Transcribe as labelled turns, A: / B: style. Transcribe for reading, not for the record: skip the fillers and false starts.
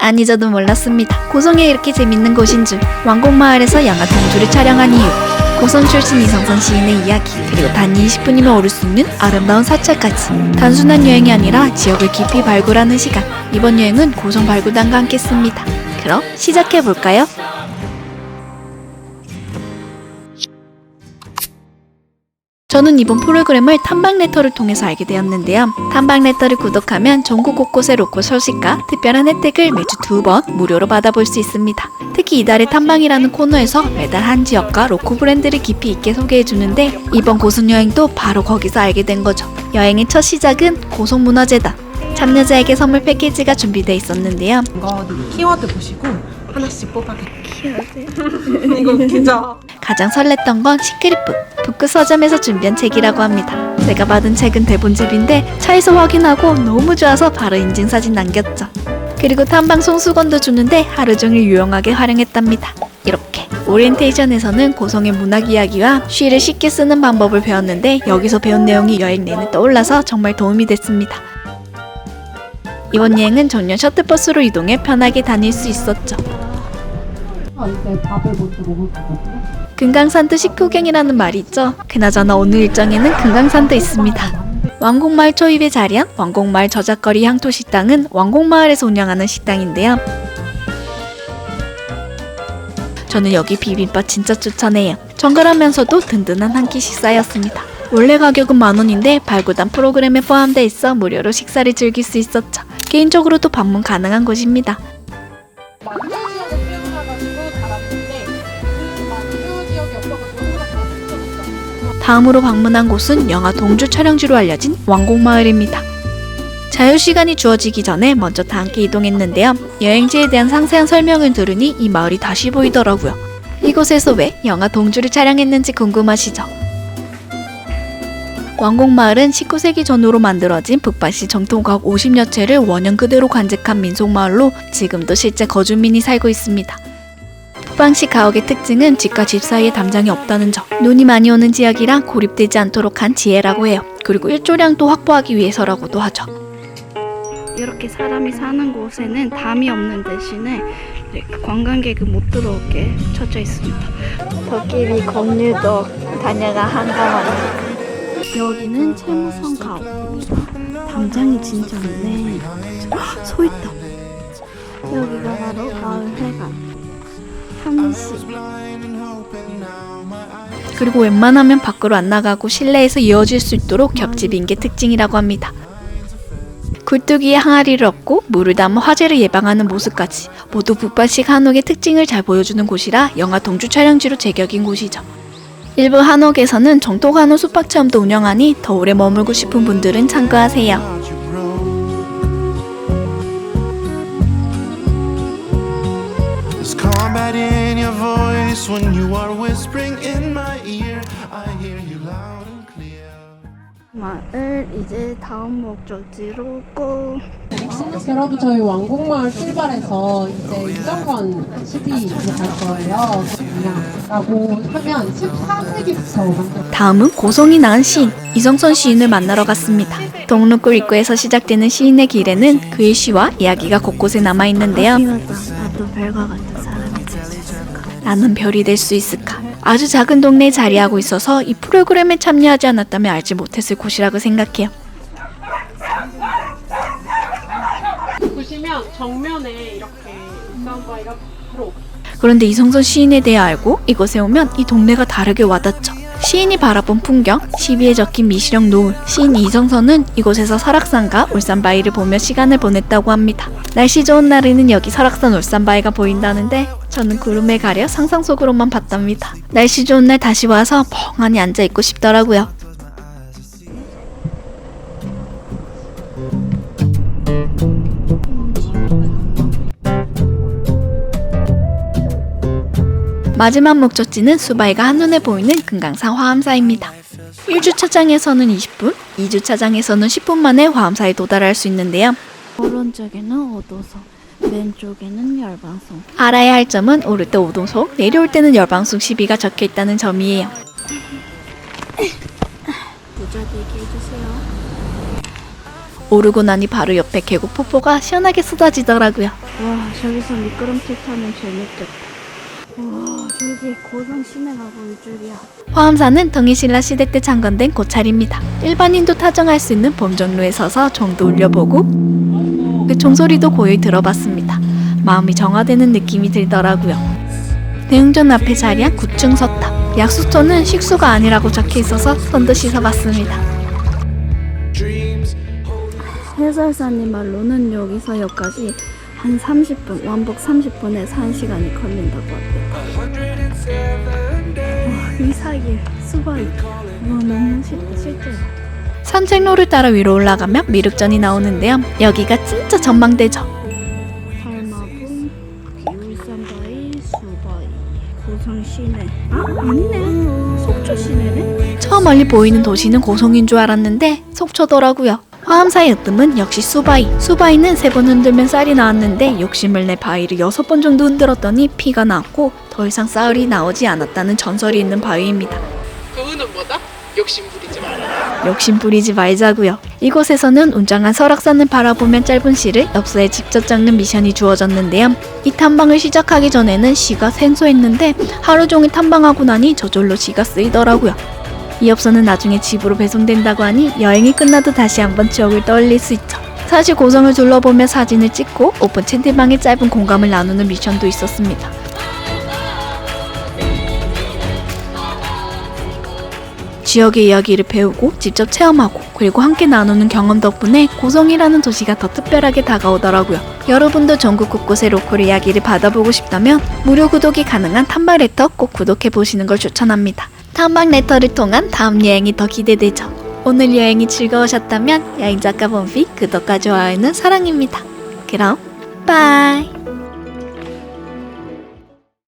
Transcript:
A: 안 잊어도 몰랐습니다. 고성에 이렇게 재밌는 곳인 줄. 왕곡마을에서 영화 동주를 촬영한 이유, 고성 출신 이성선 시인의 이야기, 그리고 단 20분이면 오를 수 있는 아름다운 사찰까지. 단순한 여행이 아니라 지역을 깊이 발굴하는 시간. 이번 여행은 고성 발굴단과 함께 했습니다. 그럼 시작해볼까요? 저는 이번 프로그램을 탐방레터를 통해서 알게 되었는데요. 탐방레터를 구독하면 전국 곳곳의 로컬 소식과 특별한 혜택을 매주 2번 무료로 받아볼 수 있습니다. 특히 이달의 탐방이라는 코너에서 매달 한 지역과 로컬 브랜드를 깊이 있게 소개해주는데, 이번 고성 여행도 바로 거기서 알게 된 거죠. 여행의 첫 시작은 고성문화재단. 참여자에게 선물 패키지가 준비되어 있었는데요.
B: 이거 키워드 보시고 하나씩 뽑아볼게요. 이거 웃기죠?
A: 가장 설렜던 건 시크릿북, 북극 서점에서 준비한 책이라고 합니다. 제가 받은 책은 대본집인데 차에서 확인하고 너무 좋아서 바로 인증사진 남겼죠. 그리고 탐방 손수건도 주는데 하루 종일 유용하게 활용했답니다. 이렇게 오리엔테이션에서는 고성의 문학 이야기와 시를 쉽게 쓰는 방법을 배웠는데, 여기서 배운 내용이 여행 내내 떠올라서 정말 도움이 됐습니다. 이번 여행은 전용 셔틀버스로 이동해 편하게 다닐 수 있었죠.
B: 이제 밥을 먼저 먹을 거거든요.
A: 금강산도 식후경이라는 말이 있죠. 그나저나 오늘 일정에는 금강산도 있습니다. 왕곡마을 초입에 자리한 왕곡마을 저작거리 향토식당은 왕곡마을에서 운영하는 식당인데요. 저는 여기 비빔밥 진짜 추천해요. 정갈하면서도 든든한 한 끼 식사였습니다. 원래 가격은 10,000원인데 발굴단 프로그램에 포함돼 있어 무료로 식사를 즐길 수 있었죠. 개인적으로도 방문 가능한 곳입니다.
B: 만주 지역에 뛰어나가지고 달았는데 그 만주 지역이 없어가지고 생각보다.
A: 다음으로 방문한 곳은 영화 동주 촬영지로 알려진 왕곡마을입니다. 자유시간이 주어지기 전에 먼저 다 함께 이동했는데요. 여행지에 대한 상세한 설명을 들으니 이 마을이 다시 보이더라고요. 이곳에서 왜 영화 동주를 촬영했는지 궁금하시죠? 왕곡마을은 19세기 전후로 만들어진 북반시 정통가옥 50여 채를 원형 그대로 간직한 민속마을로 지금도 실제 거주민이 살고 있습니다. 북방시 가옥의 특징은 집과 집 사이에 담장이 없다는 점, 눈이 많이 오는 지역이라 고립되지 않도록 한 지혜라고 해요. 그리고 일조량도 확보하기 위해서라고도 하죠.
C: 이렇게 사람이 사는 곳에는 담이 없는 대신에 관광객은 못 들어오게 쳐져 있습니다.
A: 도깨비 공유도 다녀가 한가만.
C: 여기는 채무성 가옥입니다. 담장이 진짜 없네. 소 있다. 여기가 바로 마을 회관. 현시.
A: 그리고 웬만하면 밖으로 안 나가고 실내에서 이어질 수 있도록 겹집인 게 특징이라고 합니다. 굴뚝 위에 항아리를 얹고 물을 담아 화재를 예방하는 모습까지 모두 북반식 한옥의 특징을 잘 보여주는 곳이라 영화 동주 촬영지로 제격인 곳이죠. 일부 한옥에서는 정통 한옥 숙박 체험도 운영하니 더 오래 머물고 싶은 분들은 참고하세요.
C: 마을 이제 다음 목적지로 고.
B: 여러분, 저희 왕곡마을 출발해서 이제 이정건 시비로 갈 거예요. 라고 하면 14세기부터
A: 다음은 고성이 낳은 시인 이성선 시인을 만나러 갔습니다. 동록굴 입구에서 시작되는 시인의 길에는 그의 시와 이야기가 곳곳에 남아있는데요.
C: 나도 별과 같은 사람이 될 수 있을까?
A: 나는 별이 될 수 있을까? 아주 작은 동네에 자리하고 있어서 이 프로그램에 참여하지 않았다면 알지 못했을 곳이라고 생각해요.
B: 보시면 정면에 이렇게 울산바위가 바로.
A: 그런데 이성선 시인에 대해 알고 이곳에 오면 이 동네가 다르게 와닿죠. 시인이 바라본 풍경, 시비에 적힌 미시령 노을. 시인 이성선은 이곳에서 설악산과 울산바위를 보며 시간을 보냈다고 합니다. 날씨 좋은 날에는 여기 설악산 울산바위가 보인다는데 저는 구름에 가려 상상 속으로만 봤답니다. 날씨 좋은 날 다시 와서 멍하니 앉아있고 싶더라고요. 마지막 목적지는 수바이가 한눈에 보이는 금강산 화암사입니다. 1주차장에서는 20분, 2주차장에서는 10분 만에 화암사에 도달할 수 있는데요.
C: 오른쪽에는 오도석, 왼쪽에는 열방송.
A: 알아야 할 점은 오를 때 오동속, 내려올 때는 열방송 시비가 적혀있다는 점이에요.
C: 부자 되게 해주세요.
A: 오르고 나니 바로 옆에 계곡 폭포가 시원하게 쏟아지더라고요.
C: 와, 저기서 미끄럼틀 타면 재밌겠다. 와, 저기 고성 시내가 보일 줄이야.
A: 화엄산은 동해신라 시대 때 창건된 고찰입니다. 일반인도 타정할 수 있는 봄종로에 서서 종도 울려보고 그 종소리도 고요히 들어봤습니다. 마음이 정화되는 느낌이 들더라고요. 대흥전 앞에 자리한 9층 서탑. 약수터는 식수가 아니라고 적혀 있어서 손도 씻어봤습니다.
C: 해설사님 말로는 여기서 여기까지 한 30분, 왕복 30분에서 1시간이 걸린다고 하대요. 와, 이 사이에 수박이. 와, 너무 멋있다, 실제로.
A: 산책로를 따라 위로 올라가면 미륵전이 나오는데요. 여기가 진짜 전망대죠.
C: 달마분, 울산바위, 수바위, 고성 시내. 아, 아니네. 속초 시내네.
A: 저 멀리 보이는 도시는 고성인 줄 알았는데 속초더라고요. 화엄사의 으뜸은 역시 수바이. 수바이는 3번 흔들면 쌀이 나왔는데 욕심을 내 바위를 6번 정도 흔들었더니 피가 나왔고 더 이상 쌀이 나오지 않았다는 전설이 있는 바위입니다.
B: 그거는 뭐다? 욕심 부리지 말라.
A: 욕심 부리지 말자고요. 이곳에서는 웅장한 설악산을 바라보면 짧은 시를 엽서에 직접 적는 미션이 주어졌는데요. 이 탐방을 시작하기 전에는 시가 생소했는데 하루 종일 탐방하고 나니 저절로 시가 쓰이더라고요. 이 엽서는 나중에 집으로 배송된다고 하니 여행이 끝나도 다시 한번 추억을 떠올릴 수 있죠. 사실 고성을 둘러보며 사진을 찍고 오픈 채팅방에 짧은 공감을 나누는 미션도 있었습니다. 지역의 이야기를 배우고 직접 체험하고 그리고 함께 나누는 경험 덕분에 고성이라는 도시가 더 특별하게 다가오더라고요. 여러분도 전국 곳곳의 로컬 이야기를 받아보고 싶다면 무료 구독이 가능한 탐방 레터 꼭 구독해보시는 걸 추천합니다. 탐방 레터를 통한 다음 여행이 더 기대되죠. 오늘 여행이 즐거우셨다면 여행작가 본피 구독과 좋아요는 사랑입니다. 그럼 빠이.